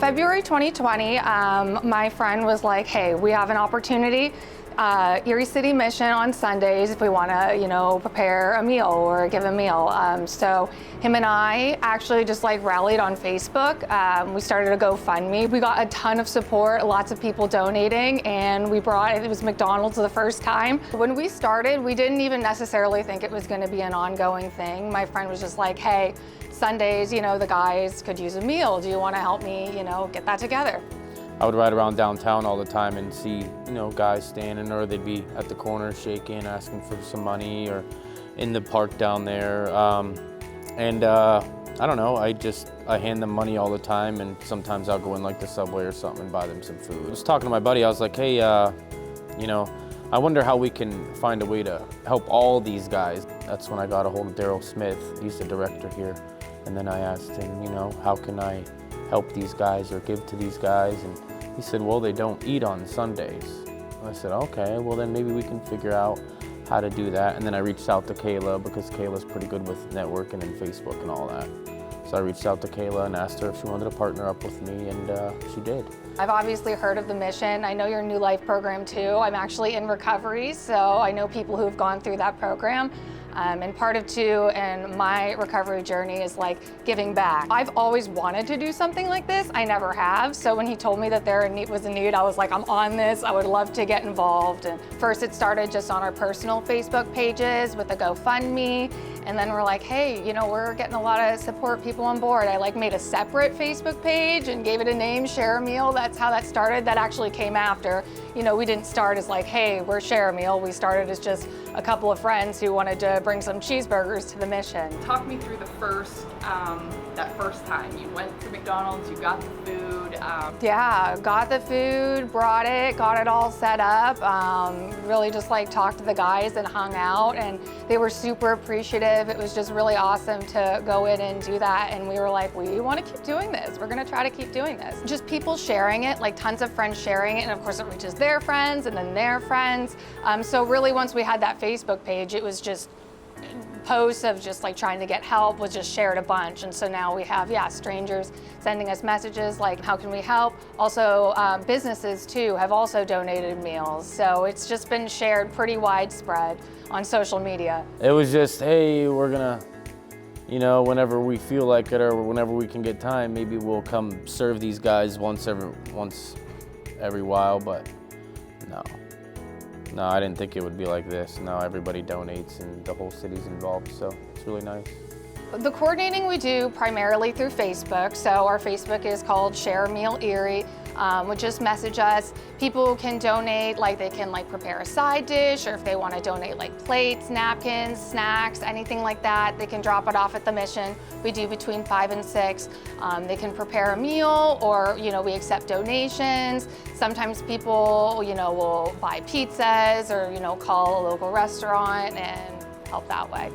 February 2020, my friend was like, hey, we have an opportunity, Erie City Mission on Sundays if we want to, prepare a meal or give a meal. So him and I actually just like rallied on Facebook. We started a GoFundMe. We got a ton of support, lots of people donating, and it was McDonald's the first time. When we started, we didn't even necessarily think it was going to be an ongoing thing. My friend was just like, hey, Sundays, the guys could use a meal. Do you want to help me, get that together? I would ride around downtown all the time and see, guys standing, or they'd be at the corner shaking, asking for some money, or in the park down there. I don't know, I hand them money all the time, and sometimes I'll go in like the Subway or something and buy them some food. I was talking to my buddy, I was like, hey, I wonder how we can find a way to help all these guys. That's when I got a hold of Daryl Smith. He's the director here. And then I asked him, how can I help these guys or give to these guys? And he said, well, they don't eat on Sundays. I said, okay, well then maybe we can figure out how to do that. And then I reached out to Kayla, because Kayla's pretty good with networking and Facebook and all that. So I reached out to Kayla and asked her if she wanted to partner up with me, and she did. I've obviously heard of the mission. I know your New Life program too. I'm actually in recovery, so I know people who have gone through that program. And part of too, and my recovery journey is like giving back. I've always wanted to do something like this. I never have. So when he told me that there was a need, I was like, I'm on this. I would love to get involved. And first it started just on our personal Facebook pages with a GoFundMe. And then we're like, hey, we're getting a lot of support, people on board. I made a separate Facebook page and gave it a name, Share a Meal. That's how that started. That actually came after. We didn't start as like, hey, we're Share a Meal. We started as just a couple of friends who wanted to bring some cheeseburgers to the mission. Talk me through that first time. You went to McDonald's, you got the food. Yeah, got the food, got it all set up. Really just talked to the guys and hung out, and they were super appreciative. It was just really awesome to go in and do that, and we were like, we want to keep doing this. We're going to try to keep doing this. Just people sharing it, tons of friends sharing it, and of course it reaches their friends and then their friends. So really once we had that Facebook page, it was just posts of just trying to get help was just shared a bunch. And so now we have, strangers sending us messages like, how can we help? Also, businesses too have also donated meals. So it's just been shared pretty widespread on social media. It was just, hey, we're gonna, whenever we feel like it or whenever we can get time, maybe we'll come serve these guys once every while, but no. No, I didn't think it would be like this. No, everybody donates and the whole city's involved, so it's really nice. The coordinating we do primarily through Facebook. So our Facebook is called Share a Meal Erie. Would just message us. People can donate, they can prepare a side dish, or if they want to donate plates, napkins, snacks, anything like that, they can drop it off at the mission. We do between 5 and 6. They can prepare a meal, or we accept donations. Sometimes people will buy pizzas, or call a local restaurant and help that way.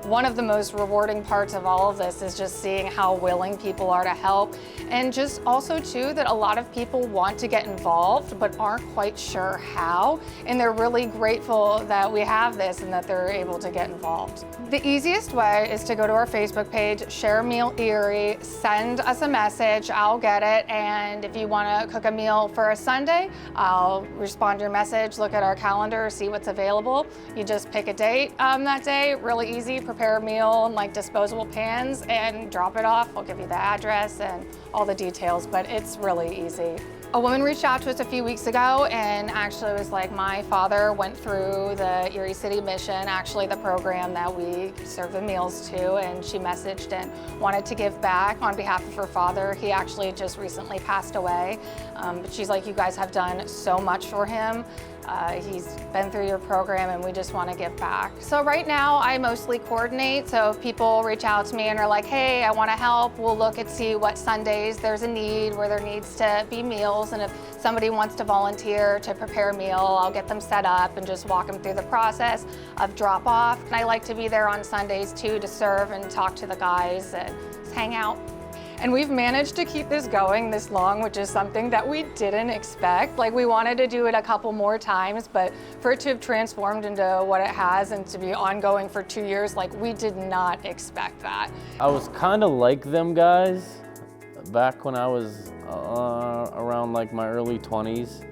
One of the most rewarding parts of all of this is just seeing how willing people are to help, and just also too that a lot of people want to get involved but aren't quite sure how, and they're really grateful that we have this and that they're able to get involved. The easiest way is to go to our Facebook page, Share a Meal Erie, send us a message, I'll get it, and if you want to cook a meal for a Sunday, I'll respond to your message, look at our calendar, see what's available. You just pick a date that day, really easy. Prepare a meal in disposable pans and drop it off. I'll give you the address and all the details, but it's really easy. A woman reached out to us a few weeks ago and actually was like, my father went through the Erie City Mission, actually the program that we serve the meals to, and she messaged and wanted to give back on behalf of her father. He actually just recently passed away, but she's like, you guys have done so much for him. He's been through your program and we just want to give back. So right now I mostly coordinate, so if people reach out to me and are like, hey, I want to help, we'll look and see what Sundays there's a need where there needs to be meals, and if somebody wants to volunteer to prepare a meal, I'll get them set up and just walk them through the process of drop off. And I like to be there on Sundays too to serve and talk to the guys and just hang out. And we've managed to keep this going this long, which is something that we didn't expect. We wanted to do it a couple more times, but for it to have transformed into what it has and to be ongoing for 2 years, we did not expect that. I was kind of like them guys. Back when I was around like my early 20s,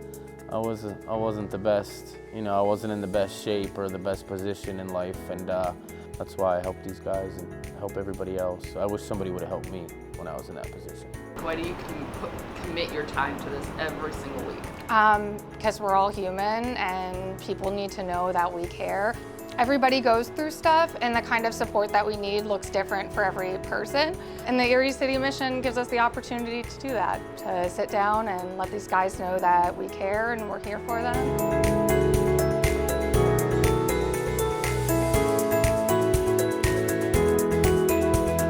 I wasn't the best. You know, I wasn't in the best shape or the best position in life, and that's why I help these guys and help everybody else. I wish somebody would have helped me when I was in that position. Why do you commit your time to this every single week? Because we're all human and people need to know that we care. Everybody goes through stuff, and the kind of support that we need looks different for every person. And the Erie City Mission gives us the opportunity to do that, to sit down and let these guys know that we care and we're here for them.